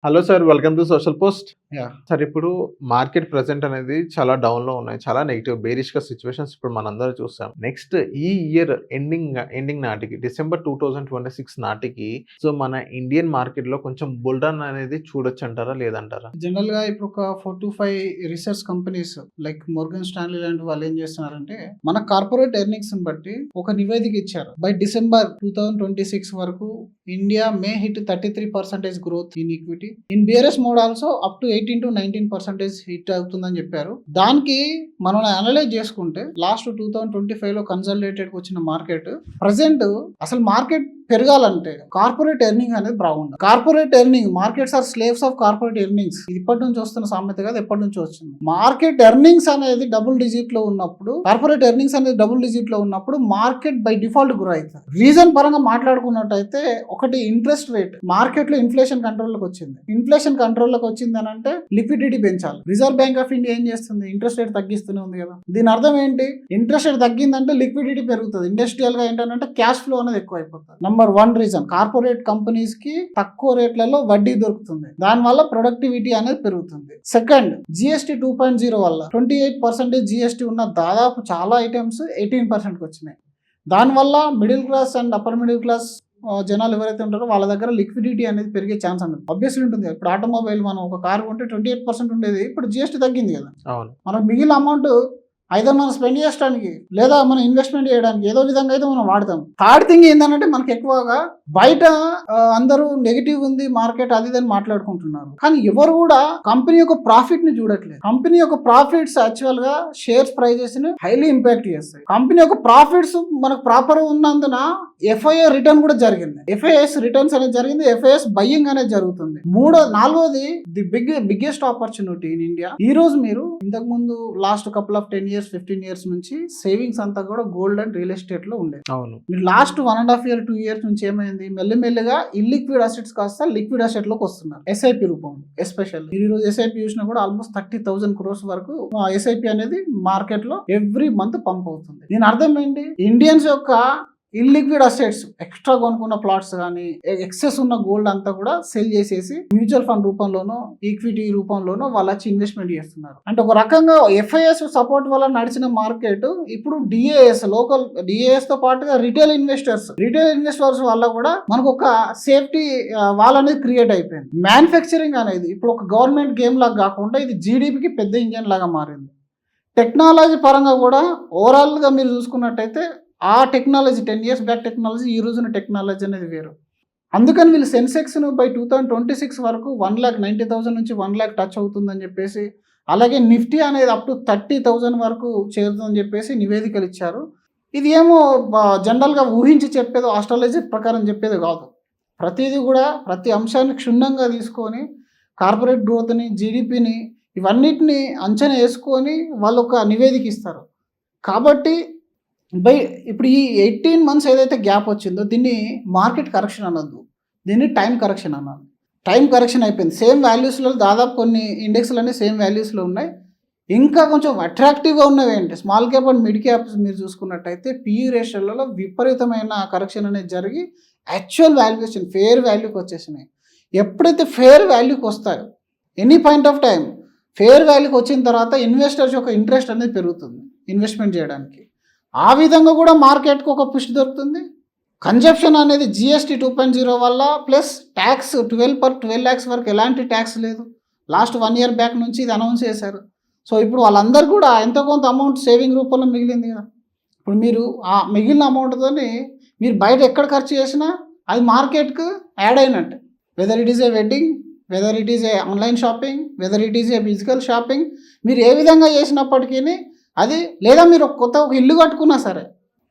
Hello sir, welcome to social post. Yeah! Sir, ఇప్పుడు market present అనేది చాలా డౌన్‌లో ఉన్నాయి. చాలా నెగెటివ్ బేరిష్‌గా సిట్యుయేషన్స్ ఇప్పుడు మనందరం చూసాం. నెక్స్ట్ ఈ ఇయర్ ఎండింగ్ నాటికి డిసెంబర్ 2026 నాటికి మన ఇండియన్ మార్కెట్‌లో కొంచెం బుల్ రన్ అనేది చూడొచ్చంటారా? లేదంటారా? జనరల్‌గా ఇప్పుడు ఒక 4-5 research companies like Morgan Stanley లాంటి వాళ్ళు ఏం చేస్తున్నారంటే, మన కార్పొరేట్ ఎర్నింగ్స్‌ని బట్టి ఒక నివేదిక ఇచ్చారు. బై డిసెంబర్ 2026 వరకు India may hit 33% growth in equity. In bearish mode also up to 18-19% hit అవుతుందని చెప్పారు. దానికి మనం అనలైజ్ చేసుకుంటే లాస్ట్ 2025లో కన్సాలిడేటెడ్ వచ్చిన మార్కెట్ ప్రెసెంట్ అసలు మార్కెట్ పెరగాలంటే కార్పొరేట్ ఎర్నింగ్ అనేది బాగుంది. Corporate earning markets are slaves of corporate earnings. ఇది ఇప్పటి నుంచి వస్తున్న సామెత కాదు, ఎప్పటి నుంచి వస్తుంది. మార్కెట్ ఎర్నింగ్స్ అనేది డబుల్ డిజిట్ లో ఉన్నప్పుడు, కార్పొరేట్ ఎర్నింగ్స్ అనేది డబుల్ డిజిట్ లో ఉన్నప్పుడు మార్కెట్ బై డిఫాల్ట్ గ్రో అవుతుంది. రీజన్ పరంగా మాట్లాడుకున్నట్టయితే ఒకటి ఇంట్రెస్ట్ రేట్. మార్కెట్ లో ఇన్ఫ్లేషన్ కంట్రోల్లోకి వచ్చింది. ఇన్ఫ్లేషన్ కంట్రోల్లోకి వచ్చింది అని అంటే లిక్విడిటీ పెంచాలి. రిజర్వ్ బ్యాంక్ ఆఫ్ ఇండియా ఏం చేస్తుంది? ఇంట్రెస్ట్ రేట్ తగ్గిస్తూనే ఉంది కదా. దీని అర్థం ఏంటి? ఇంట్రెస్ట్ రేట్ తగ్గిందంటే లిక్విడిటీ పెరుగుతుంది. ఇండస్ట్రియల్ గా ఏంటంటే క్యాష్ ఫ్లో అనేది ఎక్కువ అయిపోతుంది. నంబర్ 1 రీజన్ కార్పొరేట్ కంపెనీస్ కి తక్కువ రేట్లలో వడ్డీ దొరుకుతుంది. దానివల్ల ప్రొడక్టివిటీ అనేది పెరుగుతుంది. సెకండ్, జిఎస్టీ 2.0 వల్ల 28% జిఎస్టీ ఉన్న దాదాపు చాలా ఐటమ్స్ 18% వచ్చినాయి. దానివల్ల middle class and upper middle class జనాలు ఎవరైతే ఉంటారో వాళ్ళ దగ్గర లిక్విడిటీ అనేది పెరిగే ఛాన్స్ అనేది ఆబ్వియస్లీ ఉంటుంది. ఇప్పుడు ఆటోమొబైల్ మనం ఒక కారు కొంటే 28% ఉండేది, ఇప్పుడు జిఎస్టీ తగ్గింది కదా. మనకు మిగిలిన అమౌంట్ ఐదో మనం స్పెండ్ చేయడానికి లేదా మనం ఇన్వెస్ట్మెంట్ చేయడానికి ఏదో విధంగా అయితే మనం వాడతాం. థర్డ్ థింగ్ ఏంటంటే మనకి ఎక్కువగా బయట అందరూ నెగిటివ్ ఉంది మార్కెట్ అది అని మాట్లాడుకుంటున్నారు, కానీ ఎవరు కూడా కంపెనీ యొక్క ప్రాఫిట్ ని చూడట్లేదు. కంపెనీ యొక్క ప్రాఫిట్స్ యాక్చువల్ గా షేర్స్ ప్రైజెస్ ని హైలీ ఇంపాక్ట్ చేస్తాయి. కంపెనీ యొక్క ప్రాఫిట్స్ మనకు ప్రాపర్ ఉన్నందున ఎఫ్ఐఏ రిటర్న్ కూడా జరిగింది. ఎఫ్ఐఎస్ రిటర్న్స్ అనేది జరిగింది. ఎఫ్ఐఎస్ బయ్యింగ్ అనేది జరుగుతుంది. నాలుగోది the biggest opportunity in India. ఈ రోజు మీరు ఇంతకు ముందు last couple of 10 years 15 years నుంచి సేవింగ్స్ అంతా కూడా గోల్డ్ అండ్ రియల్ ఎస్టేట్ లో ఉండేది. మీరు లాస్ట్ 1.5 year 2 years నుంచి ఏమైంది? మెల్లిమెల్లిగా ఇల్లిక్విడ్ అసెట్స్ కాస్త లిక్విడ్ అసెట్ లోకి వస్తున్నారు. ఎస్ఐపి రూపంలో. ఎస్పెషల్ ఈ రోజు ఎస్ఐపి చూసినా కూడా ఆల్మోస్ట్ 30,000 crores వరకు ఎస్ఐపి అనేది మార్కెట్ లో ఎవ్రీ మంత్ పంప్ అవుతుంది. దీని అర్థం ఏంటి? ఇండియన్స్ యొక్క ఇల్లిక్విడ్ అసెట్స్ ఎక్స్ట్రా కొనుక్కున్న ప్లాట్స్ కానీ ఎక్సెస్ ఉన్న గోల్డ్ అంతా కూడా సెల్ చేసేసి మ్యూచువల్ ఫండ్ రూపంలోనో ఈక్విటీ రూపంలోనో వాళ్ళు వచ్చి ఇన్వెస్ట్మెంట్ చేస్తున్నారు. అంటే ఒక రకంగా ఎఫ్ఐఎస్ సపోర్ట్ వల్ల నడిచిన మార్కెట్ ఇప్పుడు డిఏఎస్ లోకల్ డిఏఎస్ తో పాటుగా రిటైల్ ఇన్వెస్టర్స్ వల్ల కూడా మనకు ఒక సేఫ్టీ వాల్ అనేది క్రియేట్ అయిపోయింది. మ్యానుఫ్యాక్చరింగ్ అనేది ఇప్పుడు ఒక గవర్నమెంట్ గేమ్ లాగా కాకుండా ఇది జీడిపికి పెద్ద ఇంజన్ లాగా మారింది. టెక్నాలజీ పరంగా కూడా ఓవరాల్ గా మీరు చూసుకున్నట్టయితే ఆ టెక్నాలజీ 10 years బ్యాక్ టెక్నాలజీ ఈ రోజున టెక్నాలజీ అనేది వేరు. అందుకని వీళ్ళు సెన్సెక్స్ను బై 2026 వరకు 1,90,000 నుంచి 1 lakh టచ్ అవుతుందని చెప్పేసి, అలాగే నిఫ్టీ అనేది అప్ టు 30,000 వరకు చేరుతుందని చెప్పేసి నివేదికలు ఇచ్చారు. ఇది ఏమో జనరల్గా ఊహించి చెప్పేదో ఆస్ట్రాలజీ ప్రకారం చెప్పేది కాదు. ప్రతిదీ కూడా ప్రతి అంశాన్ని క్షుణ్ణంగా తీసుకొని కార్పొరేట్ గ్రోత్ని జీడిపిని ఇవన్నిటిని అంచనా వేసుకొని వాళ్ళు ఒక నివేదిక ఇస్తారు. కాబట్టి ఇప్పుడు ఈ 18 months ఏదైతే గ్యాప్ వచ్చిందో దీన్ని మార్కెట్ కరెక్షన్ అనొద్దు, దీన్ని టైం కరెక్షన్ అన్నది. టైం కరెక్షన్ అయిపోయింది. సేమ్ వాల్యూస్లో దాదాపు కొన్ని ఇండెక్స్లు అనేవి సేమ్ వాల్యూస్లో ఉన్నాయి. ఇంకా కొంచెం అట్రాక్టివ్గా ఉన్నవి ఏంటి small cap and mid caps మీరు చూసుకున్నట్టయితే పిఈ రేషియోలలో విపరీతమైన కరెక్షన్ అనేది జరిగి యాక్చువల్ వాల్యుయేషన్ ఫేర్ వాల్యూకి వచ్చేసినాయి. ఎప్పుడైతే ఫేర్ వాల్యూకి వస్తాయో any point of time fair వాల్యూకి వచ్చిన తర్వాత ఇన్వెస్టర్స్ యొక్క ఇంట్రెస్ట్ అనేది పెరుగుతుంది ఇన్వెస్ట్మెంట్ చేయడానికి. ఆ విధంగా కూడా మార్కెట్కి ఒక పుష్ దొరుకుతుంది. కన్జప్షన్ అనేది జిఎస్టీ 2.0 వల్ల ప్లస్ ట్యాక్స్ 12 lakhs వరకు ఎలాంటి ట్యాక్స్ లేదు. లాస్ట్ 1 year బ్యాక్ నుంచి ఇది అనౌన్స్ చేశారు. సో ఇప్పుడు వాళ్ళందరూ కూడా ఎంతో కొంత అమౌంట్ సేవింగ్ రూపంలో మిగిలింది కదా. ఇప్పుడు మీరు ఆ మిగిలిన అమౌంట్తో మీరు బయట ఎక్కడ ఖర్చు చేసినా అది మార్కెట్కు యాడ్ అయినట్టు. Whether it is a wedding, whether it is a online shopping, whether it is a physical shopping, మీరు ఏ విధంగా చేసినప్పటికీ అది, లేదా మీరు ఒక ఇల్లు కట్టుకున్నా సరే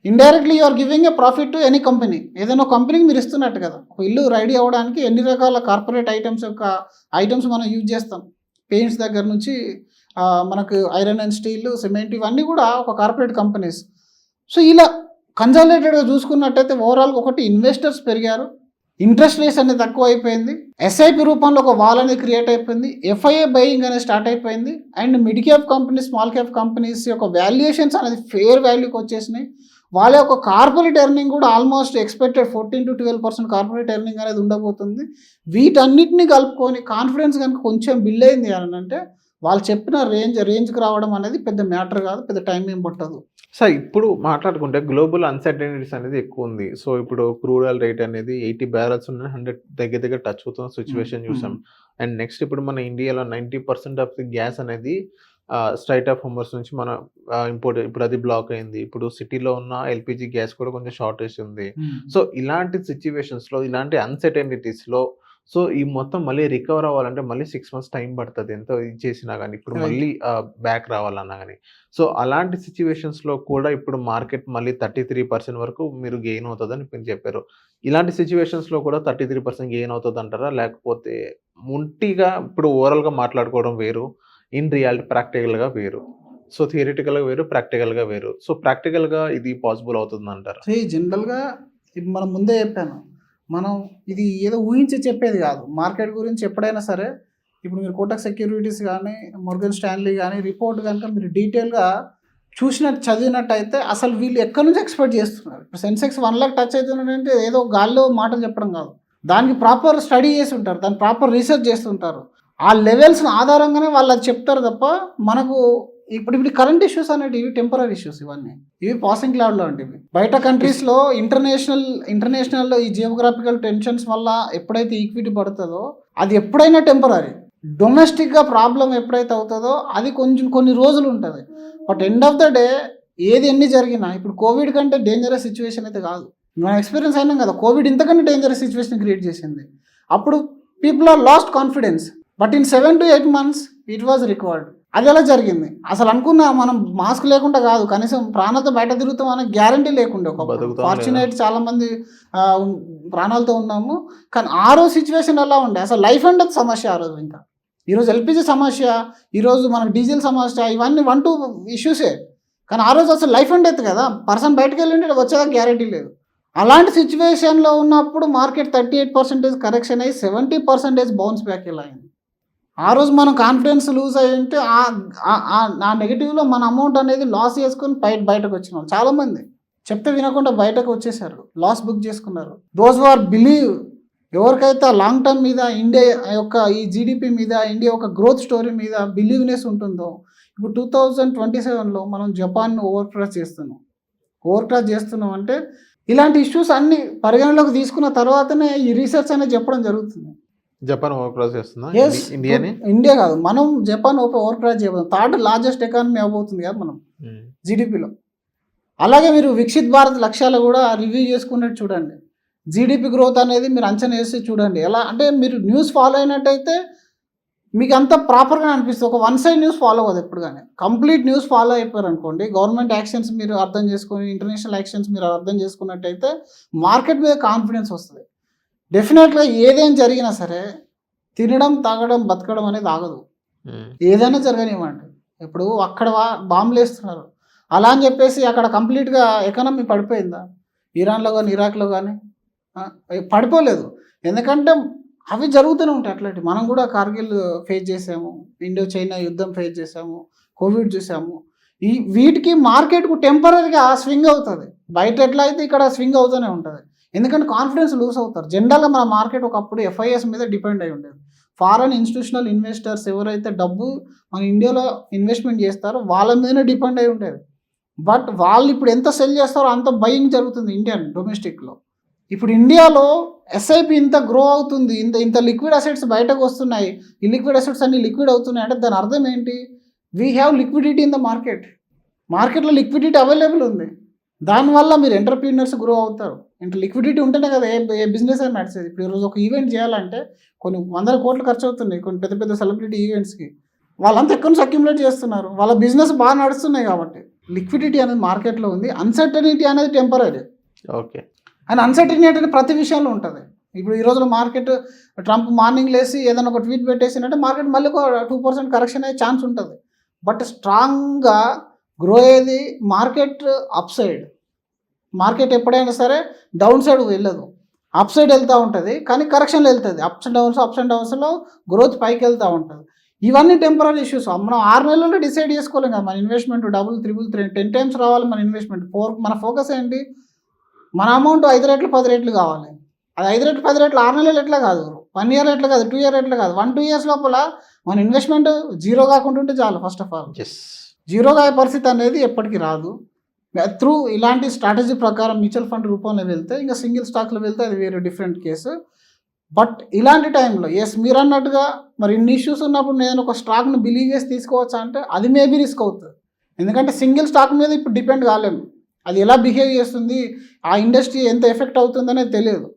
indirectly you are giving a profit to any company. ఏదైనా ఒక కంపెనీకి మీరు ఇస్తున్నట్టు కదా. ఒక ఇల్లు రెడీ అవ్వడానికి ఎన్ని రకాల కార్పొరేట్ ఐటమ్స్ మనం యూజ్ చేస్తాం. పెయింట్స్ దగ్గర నుంచి మనకు ఐరన్ అండ్ స్టీల్, సిమెంట్ ఇవన్నీ కూడా ఒక కార్పొరేట్ కంపెనీస్. సో ఇలా కన్సాలిడేటెడ్గా చూసుకున్నట్టయితే ఓవరాల్గా ఒకటి ఇన్వెస్టర్స్ పెరిగారు, ఇంట్రెస్ట్ రేట్స్ అనేది తక్కువ అయిపోయింది, ఎస్ఐపి రూపంలో ఒక వాల్ అనేది క్రియేట్ అయిపోయింది, ఎఫ్ఐఏ బయింగ్ అనేది స్టార్ట్ అయిపోయింది, and mid cap companies small cap companies యొక్క వాల్యుయేషన్స్ అనేది ఫేర్ వాల్యూకి వచ్చేసినాయి. వాళ్ళ యొక్క కార్పొరేట్ ఎర్నింగ్ కూడా almost expected 14 to 12% corporate earning అనేది ఉండబోతుంది. వీటన్నిటిని కలుపుకొని కాన్ఫిడెన్స్ కనుక కొంచెం బిల్డ్ అయింది అని అంటే వాళ్ళు చెప్పిన రేంజ్కి రావడం అనేది పెద్ద మ్యాటర్ కాదు, పెద్ద టైం ఏం పట్టదు. సార్ ఇప్పుడు మాట్లాడుకుంటే గ్లోబల్ అన్సర్టనిటీస్ అనేది ఎక్కువ ఉంది. సో ఇప్పుడు క్రూడ్ ఆయిల్ రేట్ అనేది 80 barrels ఉన్న 100 దగ్గర టచ్ అవుతున్న సిచ్యువేషన్ చూసాం. అండ్ నెక్స్ట్ ఇప్పుడు మన ఇండియాలో 90% ఆఫ్ ది గ్యాస్ అనేది స్ట్రైట్ ఆఫ్ హార్మజ్ నుంచి మన ఇంపోర్ట్, ఇప్పుడు అది బ్లాక్ అయింది. ఇప్పుడు సిటీలో ఉన్న ఎల్పిజి గ్యాస్ కూడా కొంచెం షార్టేజ్ ఉంది. సో ఇలాంటి సిచ్యువేషన్స్లో, ఇలాంటి అన్సర్టనిటీస్లో సో ఈ మొత్తం మళ్ళీ రికవర్ అవ్వాలంటే మళ్ళీ 6 months టైం పడుతుంది, ఎంతో ఇది చేసినా కానీ, ఇప్పుడు మళ్ళీ బ్యాక్ రావాలన్నా కానీ. సో అలాంటి సిచ్యువేషన్స్లో కూడా ఇప్పుడు మార్కెట్ మళ్ళీ 33% వరకు మీరు గెయిన్ అవుతుందని మీరు చెప్పారు. ఇలాంటి సిచ్యువేషన్స్లో కూడా 33% గెయిన్ అవుతుంది అంటారా? లేకపోతే ముంటిగా ఇప్పుడు ఓవరాల్గా మాట్లాడుకోవడం వేరు, ఇన్ రియాలిటీ ప్రాక్టికల్గా వేరు. సో థియరిటికల్గా వేరు, ప్రాక్టికల్గా వేరు. సో ప్రాక్టికల్గా ఇది పాసిబుల్ అవుతుంది అంటారా? జనరల్గా ఇప్పుడు మనం ముందే చెప్పాను, మనం ఇది ఏదో ఊహించి చెప్పేది కాదు. మార్కెట్ గురించి ఎప్పుడైనా సరే, ఇప్పుడు మీరు కోటక్ సెక్యూరిటీస్ కానీ, మోర్గన్ స్టాన్లీ కానీ రిపోర్ట్ కనుక మీరు డీటెయిల్గా చదివినట్టయితే అసలు వీళ్ళు ఎక్కడి నుంచి ఎక్స్పెక్ట్ చేస్తున్నారు. ఇప్పుడు సెన్సెక్స్ 1 lakh టచ్ అవుతున్నాడంటే ఏదో గాల్లో మాటలు చెప్పడం కాదు, దానికి ప్రాపర్ స్టడీ చేసి ఉంటారు, దాన్ని ప్రాపర్ రీసెర్చ్ చేస్తుంటారు. ఆ లెవెల్స్ని ఆధారంగానే వాళ్ళు అది చెప్తారు తప్ప మనకు ఇప్పుడు కరెంట్ ఇష్యూస్ అనేటివి టెంపరీ ఇష్యూస్, ఇవి పాసింగ్ క్లౌడ్ లాంటివి. బయట కంట్రీస్లో ఇంటర్నేషనల్ ఈ జియోగ్రాఫికల్ టెన్షన్స్ వల్ల ఎప్పుడైతే ఈక్విటీ పడుతుందో అది ఎప్పుడైనా టెంపరీ. డొమెస్టిక్గా ప్రాబ్లం ఎప్పుడైతే అవుతుందో అది కొన్ని రోజులు ఉంటుంది. But end of the day ఏది ఎన్ని జరిగినా, ఇప్పుడు కోవిడ్ కంటే డేంజరస్ సిచ్యువేషన్ అయితే కాదు. మనం ఎక్స్పీరియన్స్ అయినాం కదా, కోవిడ్ ఇంతకంటే డేంజరస్ సిచ్యువేషన్ క్రియేట్ చేసింది. అప్పుడు people are lost confidence, but in 7 to 8 months it was recovered. అది ఎలా జరిగింది? అసలు అనుకున్నా మనం మాస్క్ లేకుండా కాదు, కనీసం ప్రాణాలతో బయట తిరుగుతాం అనే గ్యారంటీ లేకుండే. ఒక ఫార్చునేట్ చాలా మంది ప్రాణాలతో ఉన్నాము, కానీ ఆ రోజు సిచ్యువేషన్ ఎలా ఉండే, అసలు లైఫ్ అండ్ డెత్ సమస్య ఆ రోజు. ఇంకా ఈరోజు ఎల్పిజి సమస్య, ఈరోజు మనకు డీజిల్ సమస్య, ఇవన్నీ 1-2 ఇష్యూసే. కానీ ఆ రోజు అసలు లైఫ్ అండ్ డెత్ కదా, పర్సన్ బయటకు వెళ్ళి వచ్చేదా గ్యారంటీ లేదు. అలాంటి సిచ్యువేషన్లో ఉన్నప్పుడు మార్కెట్ 38% కరెక్షన్ అయ్యి 70% బౌన్స్ బ్యాక్ ఇలా అయింది. ఆ రోజు మనం కాన్ఫిడెన్స్ లూజ్ అయ్యి ఉంటే ఆ నెగిటివ్లో మన అమౌంట్ అనేది లాస్ చేసుకొని బయటకు వచ్చినాం. చాలామంది చెప్తే వినకుండా బయటకు వచ్చేసారు, లాస్ బుక్ చేసుకున్నారు. దోస్ ఆర్ బిలీవ్, ఎవరికైతే లాంగ్ టర్మ్ మీద ఇండియా యొక్క ఈ జీడిపి మీద, ఇండియా యొక్క గ్రోత్ స్టోరీ మీద బిలీవ్నెస్ ఉంటుందో, ఇప్పుడు 2027లో మనం జపాన్ను ఓవర్ క్రాస్ చేస్తున్నాం అంటే ఇలాంటి ఇష్యూస్ అన్ని పరిగణలోకి తీసుకున్న తర్వాతనే ఈ రీసెర్చ్ అనేది చెప్పడం జరుగుతుంది. జపాన్ ఓవర్ క్రాస్ చేస్తుందా ఇండియా కాదు, మనం జపాన్ ఓవర్ క్రాస్ చేయబోతున్నాం. 3rd largest ఎకానమీ అవబోతుంది కదా మనం జీడిపిలో. అలాగే మీరు వికసిత్ భారత్ లక్ష్యాలు కూడా రివ్యూ చేసుకున్నట్టు చూడండి. జీడిపి గ్రోత్ అనేది మీరు అంచనా వేసి చూడండి. ఎలా అంటే మీరు న్యూస్ ఫాలో అయినట్టయితే మీకు అంత ప్రాపర్గా అనిపిస్తుంది. ఒక వన్ సైడ్ న్యూస్ ఫాలో అవ్వదు ఎప్పుడు కానీ. కంప్లీట్ న్యూస్ ఫాలో అయిపోయారు అనుకోండి, గవర్నమెంట్ యాక్షన్స్ మీరు అర్థం చేసుకొని, ఇంటర్నేషనల్ యాక్షన్స్ మీరు అర్థం చేసుకున్నట్టయితే మార్కెట్ మీద కాన్ఫిడెన్స్ వస్తుంది. డెఫినెట్గా ఏదేం జరిగినా సరే తినడం, తాగడం, బతకడం అనేది ఆగదు. ఏదైనా జరగనివ్వండి. ఇప్పుడు అక్కడ బాంబులు వేస్తున్నారు, అలా అని చెప్పేసి అక్కడ కంప్లీట్గా ఎకానమీ పడిపోయిందా? ఇరాన్లో కానీ, ఇరాక్లో కానీ పడిపోలేదు. ఎందుకంటే అవి జరుగుతూనే ఉంటాయి. అట్లాంటి మనం కూడా కార్గిల్ ఫేస్ చేసాము, ఇండో చైనా యుద్ధం ఫేస్ చేసాము, కోవిడ్ చూసాము. వీటికి మార్కెట్కు టెంపరీగా స్వింగ్ అవుతుంది. బయట ఎట్లా అయితే ఇక్కడ స్వింగ్ అవుతూనే ఉంటుంది. ఎందుకంటే కాన్ఫిడెన్స్ లూజ్ అవుతారు. జనరల్గా మన మార్కెట్ ఒకప్పుడు FIS మీద డిపెండ్ అయి ఉండేది. ఫారెన్ ఇన్స్టిట్యూషనల్ ఇన్వెస్టర్స్ ఎవరైతే డబ్బు మన ఇండియాలో ఇన్వెస్ట్మెంట్ చేస్తారో వాళ్ళ మీదనే డిపెండ్ అయి ఉండేది. బట్ వాళ్ళు ఇప్పుడు ఎంత సెల్ చేస్తారో అంత బయింగ్ జరుగుతుంది ఇండియన్ డొమెస్టిక్లో. ఇప్పుడు ఇండియాలో SIP ఇంత గ్రో అవుతుంది, ఇంత లిక్విడ్ అసెట్స్ బయటకు వస్తున్నాయి. ఈ లిక్విడ్ అసెట్స్ అన్ని లిక్విడ్ అవుతున్నాయి అంటే దాని అర్థం ఏంటి? We have liquidity in the మార్కెట్లో లిక్విడిటీ అవైలబుల్ ఉంది. దానివల్ల మీరు ఎంటర్ప్రీనర్స్ గ్రో అవుతారు. ఇంత లిక్విడిటీ ఉంటేనే కదా ఏ బిజినెస్ అయినా నడిచేది. ఇప్పుడు ఈరోజు ఒక ఈవెంట్ చేయాలంటే కొన్ని 100 కోట్లు ఖర్చు అవుతున్నాయి కొన్ని పెద్ద సెలబ్రిటీ ఈవెంట్స్కి. వాళ్ళంతా ఎక్కడి నుంచి అక్యుములేట్ చేస్తున్నారు, వాళ్ళ బిజినెస్ బాగా నడుస్తున్నాయి కాబట్టి. లిక్విడిటీ అనేది మార్కెట్లో ఉంది. అన్సర్టనిటీ అనేది టెంపరీ. ఓకే. అండ్ అన్సర్టనిటీ అనేది ప్రతి విషయంలో ఉంటుంది. ఇప్పుడు ఈ రోజులో మార్కెట్ ట్రంప్ మార్నింగ్ లేసి ఏదైనా ఒక ట్వీట్ పెట్టేసిందంటే మార్కెట్ మళ్ళీ ఒక 2% కరెక్షన్ అయ్యే ఛాన్స్ ఉంటుంది. బట్ స్ట్రాంగ్గా గ్రో అయ్యేది మార్కెట్ అప్ సైడ్. మార్కెట్ ఎప్పుడైనా సరే డౌన్ సైడ్ వెళ్ళదు, అప్ సైడ్ వెళ్తూ ఉంటుంది. కానీ కరెక్షన్లో వెళ్తుంది. అప్స్ అండ్ డౌన్స్లో గ్రోత్ పైకి వెళ్తూ ఉంటుంది. ఇవన్నీ టెంపరీ ఇష్యూస్. మనం 6 నెలల్లో డిసైడ్ చేసుకోలేం కదా మన ఇన్వెస్ట్మెంట్ డబుల్, త్రిబుల్, 10 టైమ్స్ రావాలి మన ఇన్వెస్ట్మెంట్. మన ఫోకస్ ఏంటి? మన అమౌంట్ 5 రెట్లు 10 రెట్లు కావాలి. అది 5 రెట్లు 10 రెట్లు 6 నెలలు ఎట్లా కాదు, 1 ఇయర్ ఎట్లా కాదు, 2 ఇయర్ ఎట్లా కాదు, 1-2 ఇయర్స్ లోపల మన ఇన్వెస్ట్మెంట్ జీరో కాకుండా ఉంటే చాలు. First of all yes. జీరోగా అయ్యే పరిస్థితి అనేది ఎప్పటికీ రాదు. త్రూ ఇలాంటి స్ట్రాటజీ ప్రకారం మ్యూచువల్ ఫండ్ రూపంలో వెళ్తే, ఇంకా సింగిల్ స్టాక్లో వెళ్తే అది వేరే డిఫరెంట్ కేసు. బట్ ఇలాంటి టైంలో ఎస్ మీరు అన్నట్టుగా మరి ఇన్ని ఇష్యూస్ ఉన్నప్పుడు నేను ఒక స్టాక్ను బిలీవ్ చేసి తీసుకోవచ్చా అంటే అది మేబీ రిస్క్ అవుతుంది. ఎందుకంటే సింగిల్ స్టాక్ మీద ఇప్పుడు డిపెండ్ కాలేము. అది ఎలా బిహేవ్ చేస్తుంది, ఆ ఇండస్ట్రీ ఎంత ఎఫెక్ట్ అవుతుంది అనేది తెలియదు.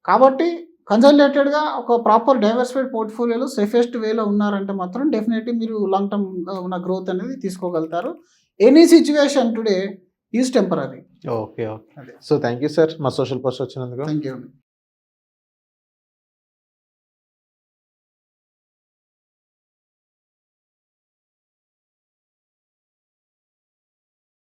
కాబట్టి కన్సల్టేటెడ్గా ఒక ప్రాపర్ డైవర్సిఫైడ్ పోర్ట్ఫోలియోలో సేఫెస్ట్ వేలో ఉన్నారంటే మాత్రం డెఫినెట్లీ మీరు లాంగ్ టర్మ్ ఉన్న గ్రోత్ అనేది తీసుకోగలుగుతారు. Any situation today is temporary. Okay. So thank you sir మా సోషల్ పోస్ట్ వచ్చినందుకు. Thank you.